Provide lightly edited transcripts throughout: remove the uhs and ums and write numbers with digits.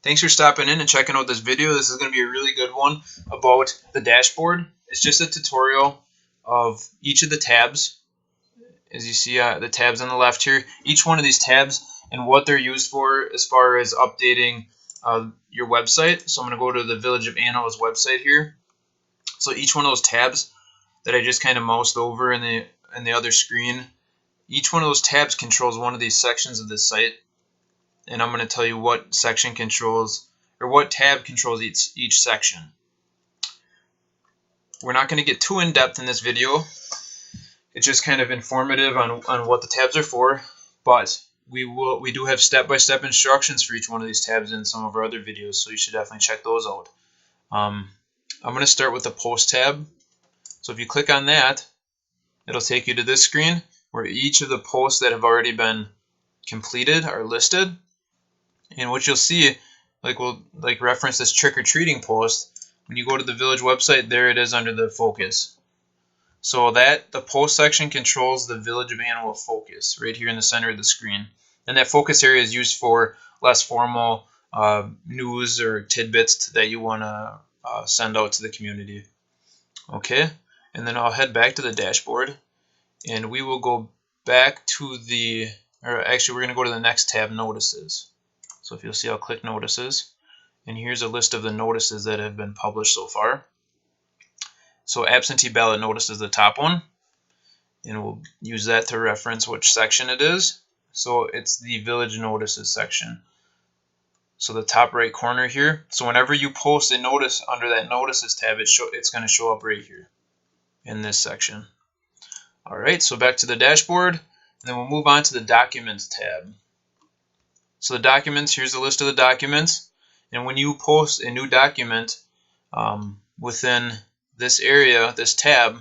Thanks for stopping in and checking out this video. This is going to be a really good one about the dashboard. It's just a tutorial of each of the tabs. As you see, the tabs on the left here, each one of these tabs and what they're used for as far as updating your website. So I'm going to go to the Village of Anna's website here. So each one of those tabs that I just kind of moused over in the other screen, each one of those tabs controls one of these sections of this site. And I'm going to tell you what section controls, or what tab controls each section. We're not going to get too in-depth in this video. It's just kind of informative on what the tabs are for, but we do have step-by-step instructions for each one of these tabs in some of our other videos, so you should definitely check those out. I'm going to start with the post tab. So if you click on that, it'll take you to this screen where each of the posts that have already been completed are listed. And what you'll see, we'll reference this trick-or-treating post. When you go to the village website, there it is under the focus. So that the post section controls the Village of Annawa focus right here in the center of the screen. And that focus area is used for less formal news or tidbits that you want to send out to the community. Okay, and then I'll head back to the dashboard, and we will go back to we're going to go to the next tab, Notices. So if you'll see, I'll click Notices, and here's a list of the notices that have been published so far. So absentee ballot notice is the top one, and we'll use that to reference which section it is. So it's the Village Notices section. So the top right corner here. So whenever you post a notice under that Notices tab, it's going to show up right here in this section. Alright, so back to the dashboard, and then we'll move on to the Documents tab. So the documents, here's a list of the documents, and when you post a new document within this area, this tab,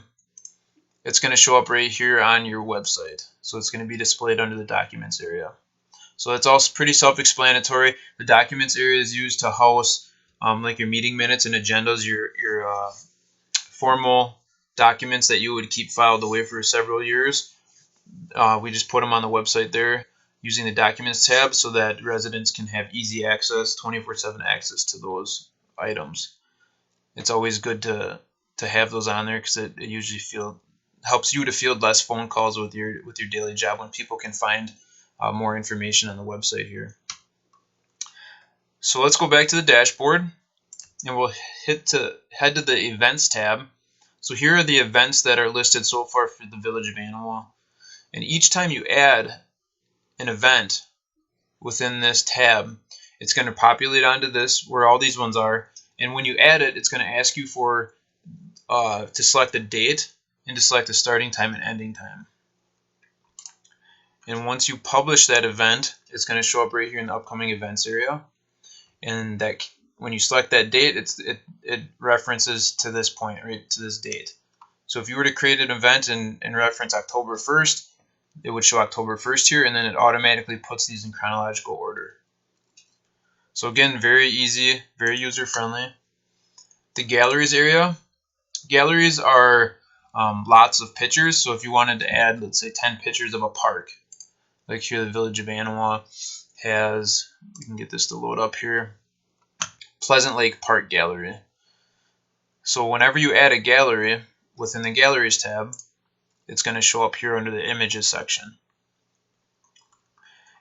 it's going to show up right here on your website. So it's going to be displayed under the Documents area. So it's all pretty self-explanatory. The Documents area is used to house like your meeting minutes and agendas, your formal documents that you would keep filed away for several years. We just put them on the website there using the Documents tab so that residents can have easy access, 24/7 access to those items. It's always good to have those on there because it usually helps you to field less phone calls with your daily job when people can find more information on the website here. So let's go back to the dashboard, and we'll head to the Events tab. So here are the events that are listed so far for the Village of Annawa. And each time you add an event within this tab, it's going to populate onto this where all these ones are. And when you add it, it's going to ask you for to select a date and to select the starting time and ending time. And once you publish that event, it's going to show up right here in the Upcoming Events area. And that when you select that date, it references to this point, right to this date. So if you were to create an event and reference October 1st, it would show October 1st here, and then it automatically puts these in chronological order. So again, very easy, very user-friendly. The Galleries area. Galleries are lots of pictures. So if you wanted to add, let's say, 10 pictures of a park, like here the Village of Annawa has, we can get this to load up here, Pleasant Lake Park Gallery. So whenever you add a gallery within the Galleries tab, it's going to show up here under the Images section.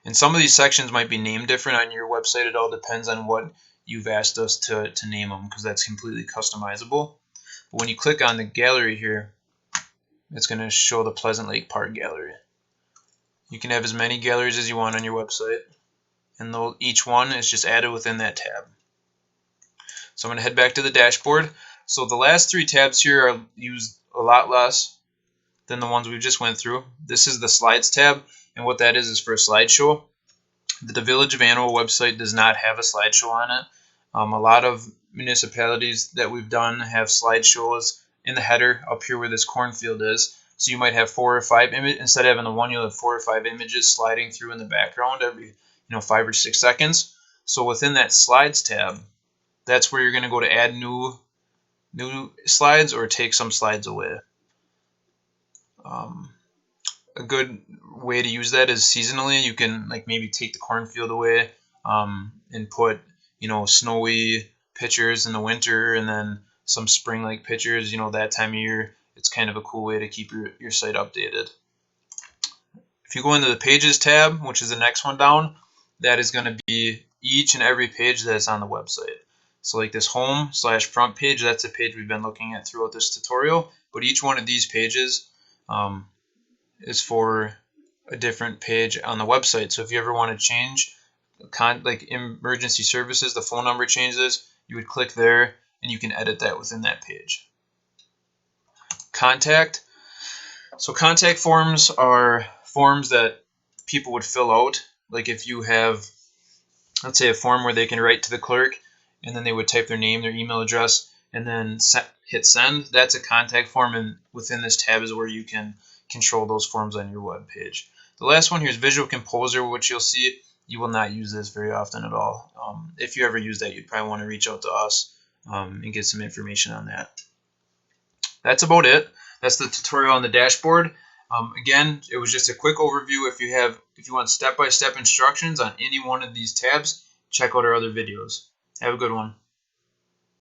And some of these sections might be named different on your website. It all depends on what you've asked us to name them, because that's completely customizable. But when you click on the gallery here, it's going to show the Pleasant Lake Park Gallery. You can have as many galleries as you want on your website, and each one is just added within that tab. So I'm going to head back to the dashboard. So the last three tabs here are used a lot less than the ones we just went through. This is the Slides tab, and what that is for a slideshow. The Village of Annawa website does not have a slideshow on it. A lot of municipalities that we've done have slideshows in the header up here where this cornfield is. So you might have 4 or 5 images. Instead of having the one, you'll have 4 or 5 images sliding through in the background every 5 or 6 seconds. So within that Slides tab, that's where you're going to go to add new slides or take some slides away. A good way to use that is seasonally. You can maybe take the cornfield away and put snowy pictures in the winter, and then some spring-like pictures, that time of year. It's kind of a cool way to keep your site updated. If you go into the Pages tab, which is the next one down, that is going to be each and every page that's on the website. So like this home/front page, that's a page we've been looking at throughout this tutorial, but each one of these pages is for a different page on the website. So if you ever want to change like emergency services, the phone number changes, you would click there and you can edit that within that page. Contact. So contact forms are forms that people would fill out. Like if you have, let's say, a form where they can write to the clerk and then they would type their name, their email address, and then hit send. That's a contact form, and within this tab is where you can control those forms on your web page. The last one here is Visual Composer, which you'll see you will not use this very often at all. If you ever use that, you'd probably want to reach out to us and get some information on that. That's about it. That's the tutorial on the dashboard. Again, it was just a quick overview. If you want step-by-step instructions on any one of these tabs, check out our other videos. Have a good one.